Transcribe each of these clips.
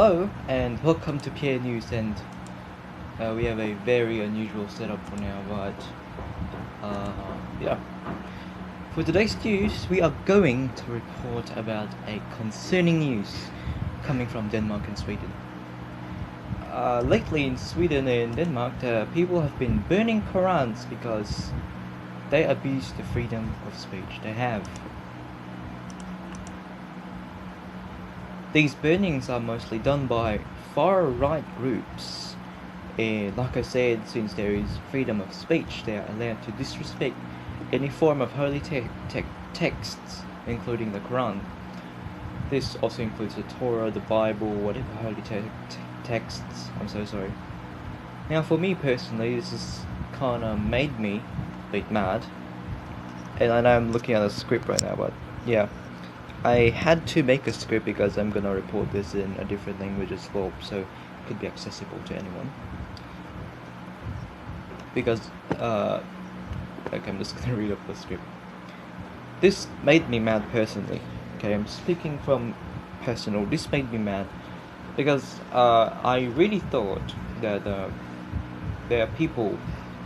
Hello and welcome to Pierre News, and we have a very unusual setup for now, but yeah. For today's news, we are going to report about a concerning news coming from Denmark and Sweden. Lately in Sweden and Denmark, the people have been burning Qurans because they abuse the freedom of speech they have. These burnings are mostly done by far-right groups. Like I said, since there is freedom of speech, they are allowed to disrespect any form of holy texts, including the Quran. This also includes the Torah, the Bible, whatever holy texts. I'm so sorry. Now, for me personally, this has kind of made me a bit mad. And I know I'm looking at a script right now, but yeah. I had to make a script because I'm gonna report this in a different language as well, so it could be accessible to anyone. Because, okay, I'm just gonna read up the script. This made me mad personally. Okay, I'm speaking from personal. This made me mad because I really thought that there are people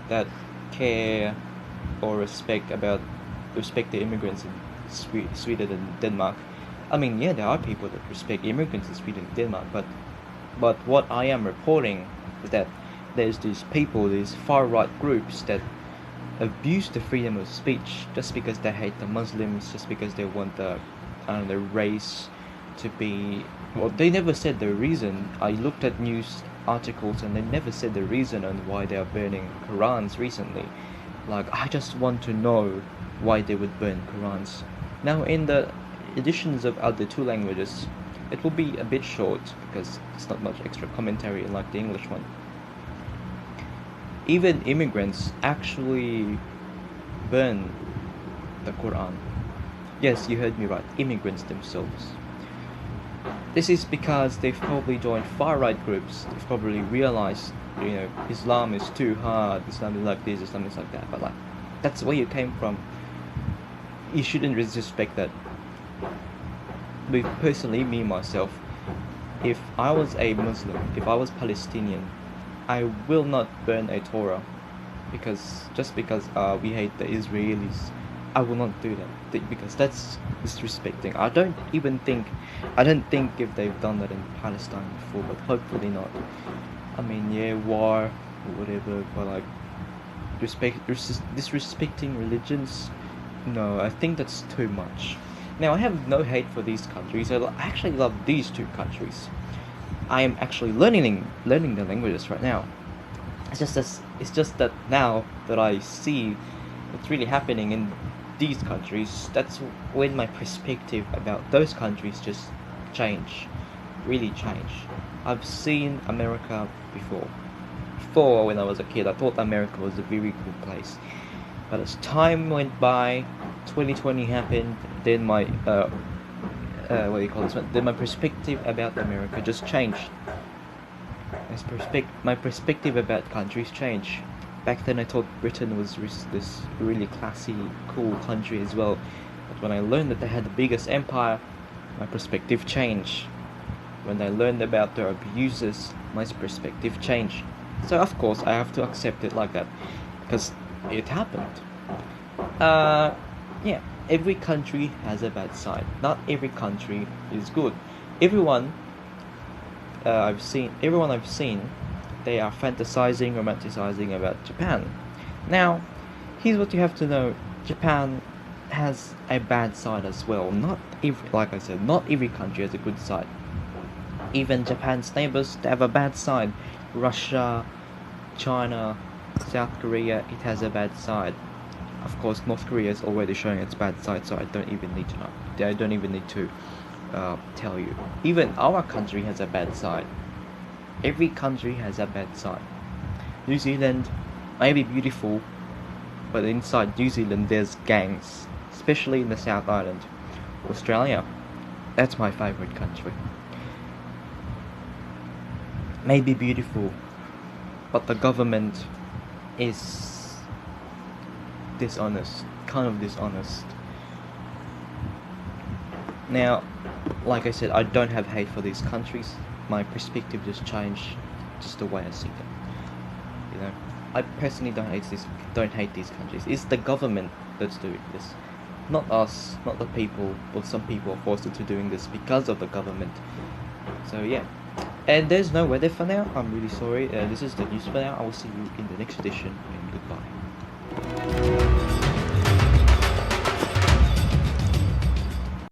that care or respect the immigrants in Sweden and Denmark. I mean, yeah, there are people that respect immigrants in Sweden and Denmark, but what I am reporting is that there's these people, these far-right groups that abuse the freedom of speech just because they hate the Muslims, just because they want the race to be. Well, they never said the reason. I looked at news articles and they never said the reason on why they are burning Qurans recently. Like, I just want to know why they would burn Qurans. Now, in the editions of other two languages, it will be a bit short because there's not much extra commentary like the English one. Even immigrants actually burn the Quran. Yes, you heard me right, immigrants themselves. This is because they've probably joined far-right groups. They've probably realized, Islam is too hard, Islam is like this, Islam is like that, but like, that's where you came from. You shouldn't disrespect that. But personally, me myself, if I was a Muslim, if I was Palestinian, I will not burn a Torah just because we hate the Israelis. I will not do that because that's disrespecting. I don't think if they've done that in Palestine before, but hopefully not. I mean, yeah, war or whatever, but like disrespecting religions. No, I think that's too much. Now, I have no hate for these countries. I actually love these two countries. I am actually learning the languages right now. It's just that now that I see what's really happening in these countries, that's when my perspective about those countries just really change. I've seen America before. Before, when I was a kid, I thought America was a very cool place. But as time went by, 2020 happened, then my Then my perspective about America just changed. My perspective about countries changed. Back then I thought Britain was this really classy, cool country as well. But when I learned that they had the biggest empire, my perspective changed. When I learned about their abuses, my perspective changed. So of course I have to accept it like that, because it happened. Yeah, every country has a bad side. Not every country is good. Everyone I've seen, they are romanticizing about Japan. Now, here's what you have to know: Japan has a bad side as well. Not every country has a good side. Even Japan's neighbors, they have a bad side. Russia, China, South Korea, it has a bad side. Of course, North Korea is already showing its bad side, so I don't even need to know. I don't even need to tell you. Even our country has a bad side. Every country has a bad side. New Zealand may be beautiful, but inside New Zealand there's gangs, especially in the South Island. Australia, that's my favourite country. May be beautiful, but the government is kind of dishonest. Now, like I said, I don't have hate for these countries. my perspective just changed, just the way I see them. You know, I personally don't hate these countries. It's the government that's doing this, not us, not the people. Well, some people are forced into doing this because of the government. So yeah, and there's no weather for now. I'm really sorry. This is the news for now. I will see you in the next edition, and goodbye.